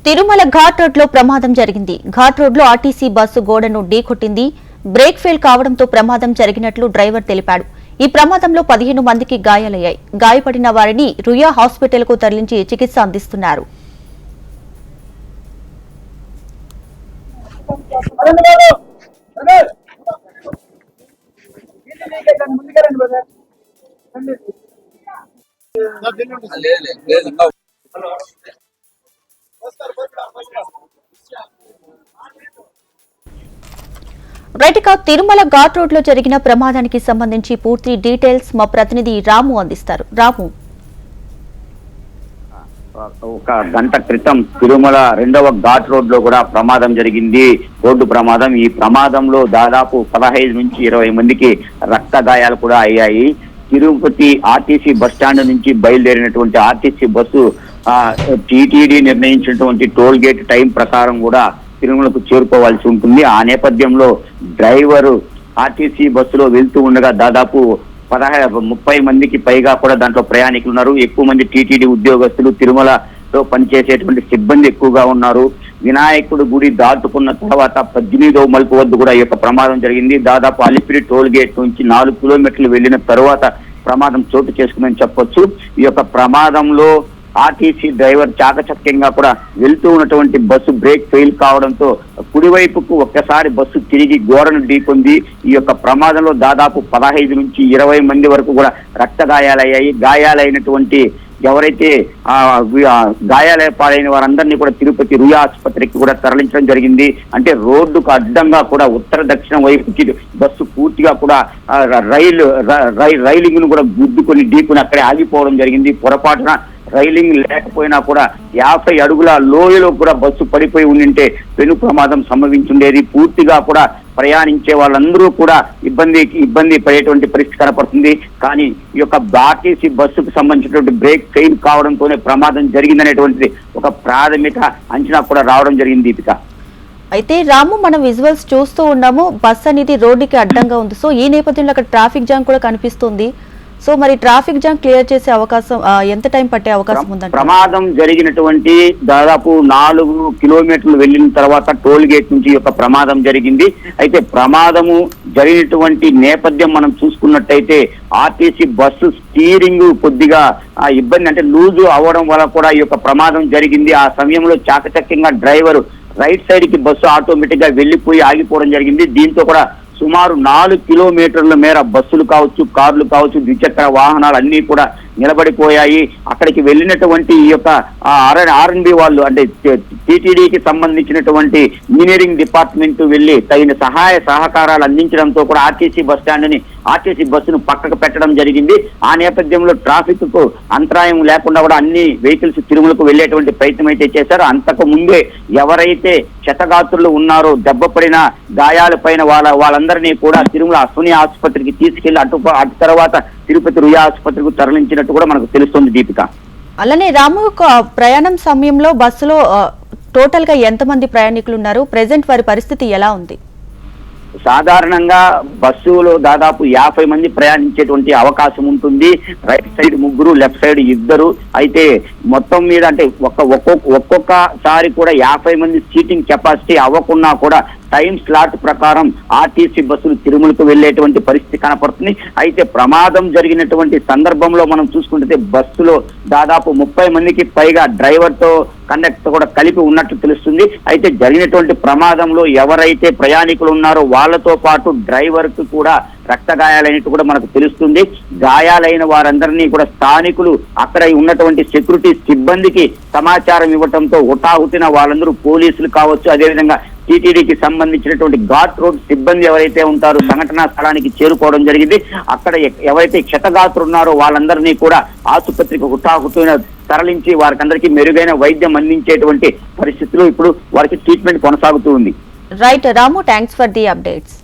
Tirumala ghat road లో ప్రమాదం జరిగింది. ఘాట్ రోడ్ లో ఆర్టీసీ బస్సు గోడను ఢీకొట్టింది. బ్రేక్ ఫెయిల్ కావడంతో ప్రమాదం జరిగినట్లు డ్రైవర్ తెలిపాడు. ఈ ప్రమాదంలో 15 మందికి గాయాలయ్యాయి. గాయపడిన వారిని రుయా హాస్పిటల్ కు తరలించి చికిత్స అందిస్తున్నారు. రైట్గా తిరుమల ఘాట్ రోడ్ లో జరిగిన ప్రమాదానికి సంబంధించి పూర్తి డీటెయిల్స్ మా ప్రతినిధి రాము అందిస్తారు. రాము, ఒక గంట క్రితం తిరుమల 2వ ఘాట్ రోడ్ లో కూడా ప్రమాదం జరిగింది. రోడ్డు ప్రమాదం. ఈ ప్రమాదంలో దాదాపు 15 నుంచి 20 మందికి రక్త గాయాలు కూడా అయ్యాయి. తిరుపతి ఆర్టీసీ బస్టాండ్ నుంచి బయలుదేరినటువంటి ఆర్టీసీ బస్సు టీటీడీ నిర్ణయించినటువంటి టోల్ గేట్ టైం ప్రకారం కూడా తిరుమలకు చేరుకోవాల్సి ఉంటుంది. ఆ నేపథ్యంలో డ్రైవరు ఆర్టీసీ బస్సులో వెళ్తూ ఉండగా దాదాపు 30 మందికి పైగా కూడా దాంట్లో ప్రయాణికులు ఉన్నారు. ఎక్కువ మంది టీటీడీ ఉద్యోగస్తులు, తిరుమలలో పనిచేసేటువంటి సిబ్బంది ఎక్కువగా ఉన్నారు. వినాయకుడు గుడి దాటుకున్న తర్వాత 18వ మలుపు వద్ద కూడా ఈ యొక్క ప్రమాదం జరిగింది. దాదాపు అలిపిరి టోల్ గేట్ నుంచి 4 కిలోమీటర్లు వెళ్లిన తర్వాత ప్రమాదం చోటు చేసుకుందని చెప్పొచ్చు. ఈ యొక్క ప్రమాదంలో ఆర్టీసీ డ్రైవర్ చాకచక్యంగా కూడా వెళ్తూ ఉన్నటువంటి బస్సు బ్రేక్ ఫెయిల్ కావడంతో కుడివైపుకు ఒక్కసారి బస్సు తిరిగి గోడను ఢీకొంది. ఈ యొక్క ప్రమాదంలో దాదాపు 15 నుంచి 20 మంది వరకు కూడా రక్త గాయాలయ్యాయి. గాయాలైనటువంటి ఎవరైతే గాయాల పాలైన వారందరినీ కూడా తిరుపతి రుయా ఆసుపత్రికి కూడా తరలించడం జరిగింది. అంటే రోడ్డుకు అడ్డంగా కూడా ఉత్తర దక్షిణ వైపుకి బస్సు పూర్తిగా కూడా రైలింగ్ ను కూడా గుద్దుకొని ఢీకొని అక్కడే ఆగిపోవడం జరిగింది. పొరపాటున రైలింగ్ లేకపోయినా కూడా 50 అడుగుల లోయలో కూడా బస్సు పడిపోయి ఉండింటే పెను ప్రమాదం సంభవించుండేది. పూర్తిగా కూడా ప్రయాణించే వాళ్ళందరూ కూడా ఇబ్బంది పడేటువంటి పరిస్థితి కనపడుతుంది. కానీ ఈ యొక్క ఆర్టీసీ బస్సుకు సంబంధించినటువంటి బ్రేక్ ఫెయిల్ కావడంతోనే ప్రమాదం జరిగిందనేటువంటిది ఒక ప్రాథమిక అంచనా కూడా రావడం జరిగింది. దీపిక, అయితే రాము, మనం విజువల్స్ చూస్తూ ఉన్నాము. బస్ అనేది రోడ్డుకి అడ్డంగా ఉంది. సో ఈ నేపథ్యంలో అక్కడ ట్రాఫిక్ జామ్ కూడా కనిపిస్తుంది. సో మరి ట్రాఫిక్ జామ్ క్లియర్ చేసే అవకాశం ఎంత టైం పట్టే అవకాశం ఉందంటే? ప్రమాదం జరిగినటువంటి దాదాపు 4 కిలోమీటర్లు వెళ్లిన తర్వాత టోల్ గేట్ నుంచి యొక్క ప్రమాదం జరిగింది. అయితే ప్రమాదము జరిగినటువంటి నేపథ్యం మనం చూసుకున్నట్టయితే ఆర్టీసీ బస్సు స్టీరింగ్ కొద్దిగా ఇబ్బంది, అంటే లూజు అవ్వడం వల్ల కూడా ఈ యొక్క ప్రమాదం జరిగింది. ఆ సమయంలో చాకచక్యంగా డ్రైవర్ రైట్ సైడ్ కి బస్సు ఆటోమేటిక్ గా వెళ్లిపోయి ఆగిపోవడం జరిగింది. దీంతో కూడా సుమారు 4 కిలోమీటర్ల మేర బస్సులు కావచ్చు, కార్లు కావచ్చు, ద్విచక్ర వాహనాలు అన్ని కూడా నిలబడిపోయాయి. అక్కడికి వెళ్ళినటువంటి ఈ యొక్క ఆర్ఎన్బి వాళ్ళు, అంటే టీటీడీకి సంబంధించినటువంటి ఇంజనీరింగ్ డిపార్ట్మెంట్ వెళ్లి తగిన సహాయ సహకారాలు అందించడంతో కూడా ఆర్టీసీ బస్సును పక్కకు పెట్టడం జరిగింది. ఆ నేపథ్యంలో ట్రాఫిక్ కు అంతరాయం లేకుండా కూడా అన్ని వెహికల్స్ తిరుమలకు వెళ్లేటువంటి ప్రయత్నం అయితే చేశారు. అంతకు ముందే ఎవరైతే క్షతగాత్రులు ఉన్నారో, దెబ్బపడిన గాయాల పైన వాళ్ళందరినీ కూడా తిరుమల అశ్విని ఆసుపత్రికి తీసుకెళ్లి అటు తర్వాత తిరుపతి రుయా ఆసుపత్రికి తరలించినట్టు కూడా మనకు తెలుస్తుంది. దీపిక, అలానే రాము, ప్రయాణం సమయంలో బస్సులో టోటల్ గా ఎంతమంది ప్రయాణికులు ఉన్నారు? ప్రెసెంట్ వారి పరిస్థితి ఎలా ఉంది? సాధారణంగా బస్సులో దాదాపు 50 మంది ప్రయాణించేటువంటి అవకాశం ఉంటుంది. Right side 3, left side 2. అయితే మొత్తం మీద అంటే ఒక్కొక్కసారి కూడా 50 మంది సీటింగ్ కెపాసిటీ అవ్వకున్నా కూడా టైం స్లాట్ ప్రకారం ఆర్టీసీ బస్సులు తిరుమలకు వెళ్లేటువంటి పరిస్థితి కనపడుతుంది. అయితే ప్రమాదం జరిగినటువంటి సందర్భంలో మనం చూసుకుంటే బస్సులో దాదాపు 30 మందికి పైగా డ్రైవర్ తో కండక్టర్ కూడా కలిపి ఉన్నట్లు తెలుస్తుంది. అయితే జరిగినటువంటి ప్రమాదంలో ఎవరైతే ప్రయాణికులు ఉన్నారో వాళ్ళతో పాటు డ్రైవర్ కు కూడా రక్త గాయాలైనట్టు కూడా మనకు తెలుస్తుంది. గాయాలైన వారందరినీ కూడా స్థానికులు అక్కడ ఉన్నటువంటి సెక్యూరిటీ సిబ్బందికి సమాచారం ఇవ్వడంతో హుటాహుటిన వాళ్ళందరూ పోలీసులు కావచ్చు, అదేవిధంగా టీటీడీకి సంబంధించినటువంటి ఘాట్ రోడ్ సిబ్బంది ఎవరైతే ఉంటారో సంఘటనా స్థలానికి చేరుకోవడం జరిగింది. అక్కడ ఎవరైతే క్షతగాత్రులు ఉన్నారో వాళ్ళందరినీ కూడా ఆసుపత్రికి హుటాహుటిన తరలించి వారికందరికీ మెరుగైన వైద్యం అందించేటువంటి పరిస్థితులు ఇప్పుడు వారికి ట్రీట్మెంట్ కొనసాగుతూ ఉంది. Right Ramu, thanks for the updates.